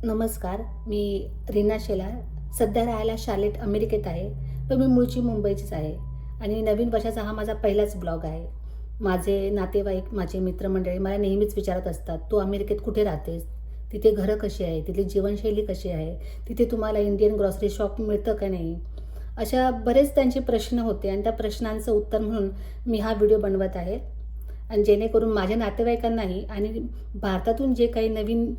नमस्कार. मी रीना शेलार. सध्या राहायला शार्लेट अमेरिकेत आहे. पण मी मूळची मुंबईचीच आहे आणि नवीन वर्षाचा हा माझा पहिलाच ब्लॉग आहे. माझे नातेवाईक, माझे मित्रमंडळी मला नेहमीच विचारत असतात, "तू अमेरिकेत कुठे राहतेस? तिथे घरं कशी आहे? तिथली जीवनशैली कशी आहे? तिथे तुम्हाला इंडियन ग्रॉसरी शॉप मिळतं का नाही?" अशा बरेच त्यांचे प्रश्न होते आणि त्या प्रश्नांचं उत्तर म्हणून मी हा व्हिडिओ बनवत आहे. आणि जेणेकरून माझ्या नातेवाईकांनाही आणि भारतातून जे काही नवीन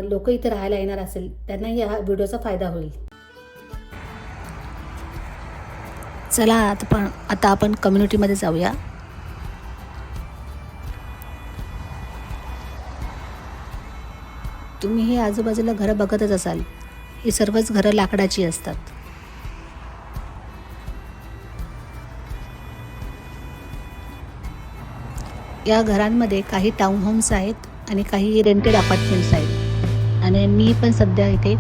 लोकं इथे राहायला येणार असेल त्यांनाही हा व्हिडिओचा फायदा होईल. चला आता आपण कम्युनिटीमध्ये जाऊया. तुम्ही हे आजूबाजूला घरं बघतच असाल. ही सर्वच घरं लाकडाची असतात. या घरांमध्ये काही टाउन होम्स आहेत आणि काही रेंटेड अपार्टमेंट्स आहेत आणि मी पण सध्या इथे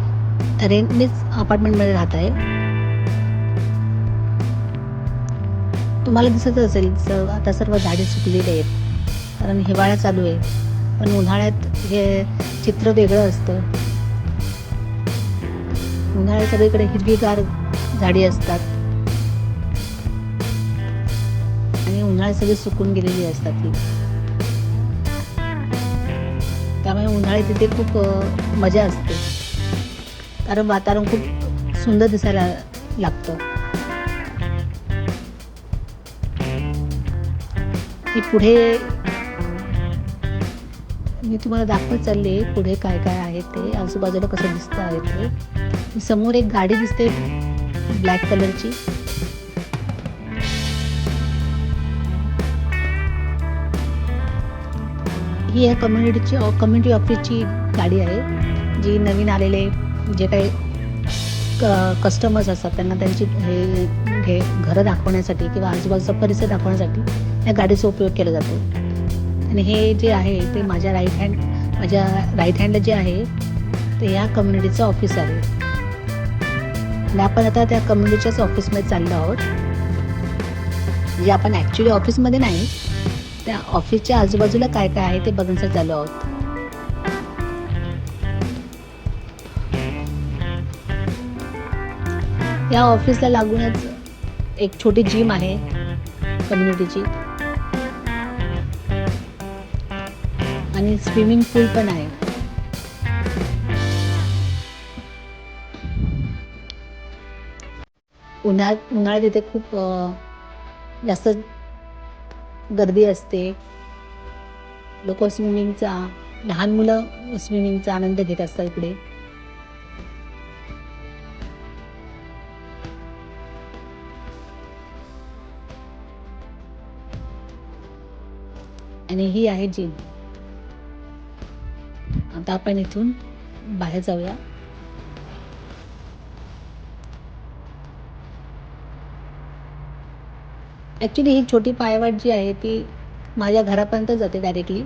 रेंटनेच अपार्टमेंटमध्ये राहत आहे. तुम्हाला दिसत असेल आता सर्व झाडे सुकलेली आहेत कारण हिवाळा चालू आहे. पण उन्हाळ्यात हे चित्र वेगळं असतं. उन्हाळ्यात सगळीकडे हिरवीगार झाडी असतात आणि उन्हाळ्यात सगळी सुकून गेलेली असतात ती. त्यामुळे उन्हाळ्यात तिथे खूप मजा असते कारण वातावरण खूप सुंदर दिसायला लागतं. की पुढे मी तुम्हाला दाखवत चालले पुढे काय काय आहे ते, आजूबाजूला कसं दिसतं आहे ते. समोर एक गाडी दिसते ब्लॅक कलरची. ही या कम्युनिटी ऑफिसची गाडी आहे जी नवीन आलेले जे काही कस्टमर्स असतात त्यांना त्यांची हे घरं दाखवण्यासाठी किंवा आजूबाजूचा परिसर दाखवण्यासाठी या गाडीचा उपयोग केला जातो. आणि हे जे आहे ते माझ्या राईट हँडला जे आहे ते या कम्युनिटीचं ऑफिस आहे आणि आपण आता त्या कम्युनिटीच्याच ऑफिसमध्ये चाललो आहोत. म्हणजे आपण ॲक्च्युली ऑफिसमध्ये नाही, त्या ऑफिसच्या आजूबाजूला काय काय आहे ते बघण्यासाठी चाललो आहोत. या ऑफिसला लागूनच एक छोटी जिम आहे कम्युनिटीची आणि स्विमिंग पूल पण आहे. उन्हाळ्यात इथे खूप जास्त गर्दी असते. लोक लहान मुलं स्विमिंगचा आनंद घेत असतात इकडे. आणि ही आहे जिम. आता आपण इथून बाहेर जाऊया. ॲक्च्युली ही छोटी पायवाट जी आहे ती माझ्या घरापर्यंत जाते डायरेक्टली.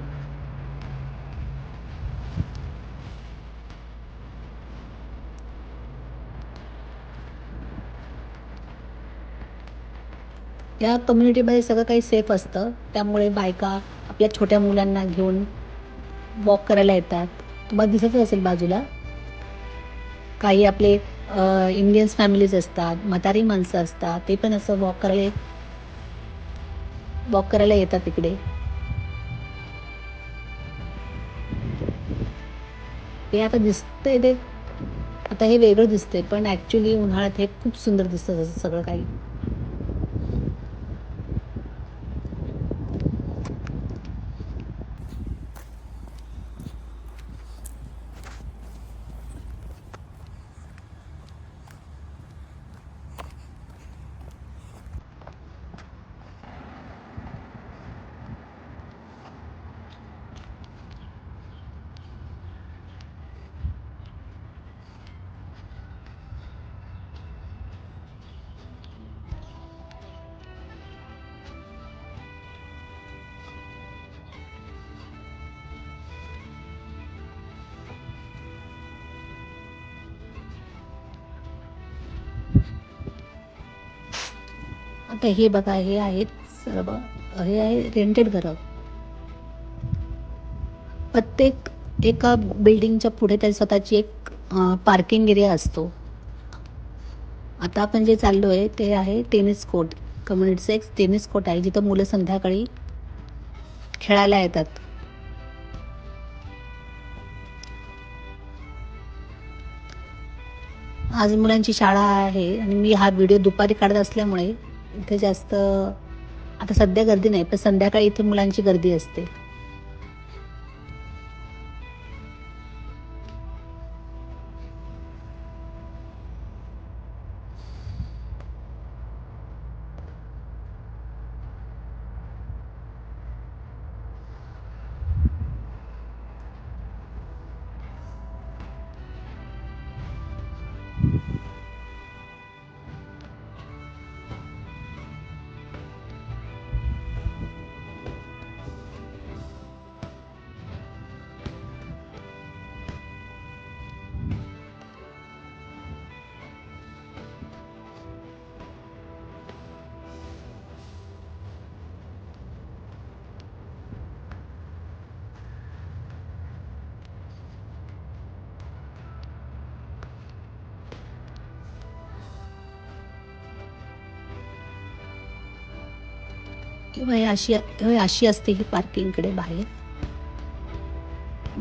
या कम्युनिटीमध्ये सगळं काही सेफ असतं, त्यामुळे बायका आपल्या छोट्या मुलांना घेऊन वॉक करायला येतात. तुम्हाला दिसत असेल बाजूला काही आपले इंडियन्स फॅमिलीज असतात, म्हातारी माणसं असतात, ते पण असं वॉक करायला येतात इकडे. ते आता दिसतंय ते आता हे वेगळं दिसतंय, पण ॲक्च्युली उन्हाळ्यात हे खूप सुंदर दिसतं सगळं काही. आता हे बघा, हे आहेत सर्व, हे आहे रेंटेड घरं. प्रत्येक एका बिल्डिंगच्या पुढे त्याची स्वतःची एक पार्किंग एरिया असतो. आता आपण जे चाललो आहे ते आहे टेनिस कोर्ट. कम्युनिटीचं एक टेनिस कोर्ट आहे जिथं मुलं संध्याकाळी खेळायला येतात. आज मुलांची शाळा आहे आणि मी हा व्हिडिओ दुपारी काढत असल्यामुळे इथे जास्त आता सध्या गर्दी नाही, पण संध्याकाळी इथे मुलांची गर्दी असते. किंवा हे अशी असते ही पार्किंगकडे बाहेर.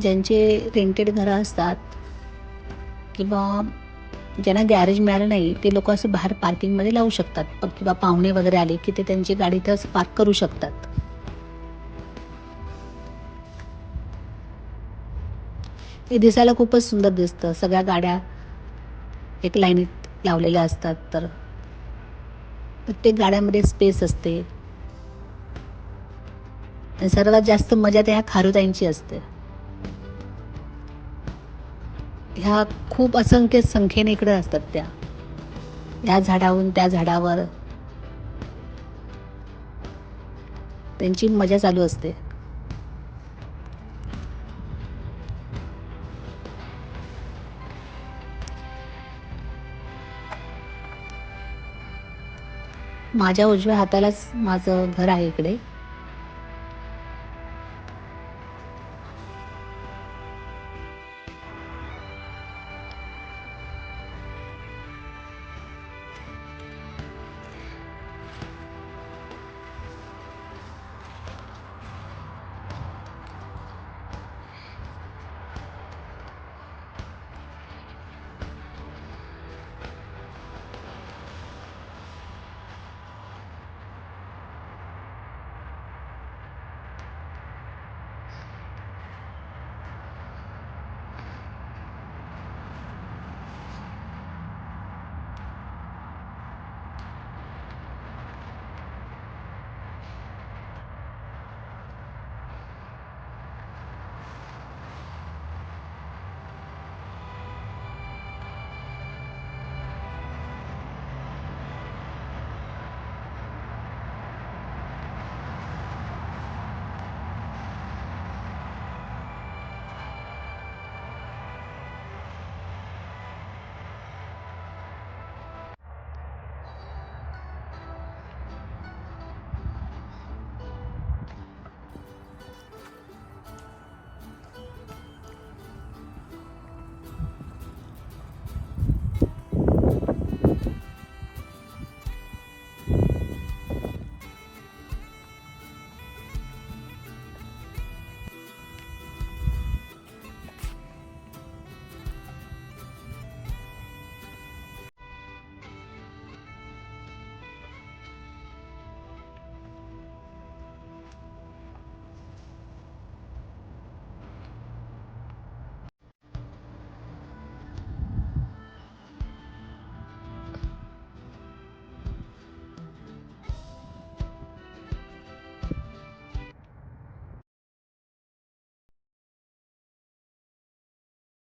ज्यांचे रेंटेड घरं असतात किंवा ज्यांना गॅरेज मिळालं नाही ते लोक असं बाहेर पार्किंगमध्ये लावू शकतात. किंवा पाहुणे वगैरे आले की ते त्यांची गाडी इथं पार्क करू शकतात. हे दिसायला खूपच सुंदर दिसतं. सगळ्या गाड्या एक लाईनीत लावलेल्या असतात, तर प्रत्येक गाड्यामध्ये स्पेस असते. आणि सर्वात जास्त मजा त्या ह्या खारुताईंची असते. ह्या खूप असंख्य संख्येने इकडे असतात त्या. ह्या झाडावरून त्या झाडावर त्यांची मजा चालू असते. माझ्या उजव्या हातालाच माझं घर आहे इकडे.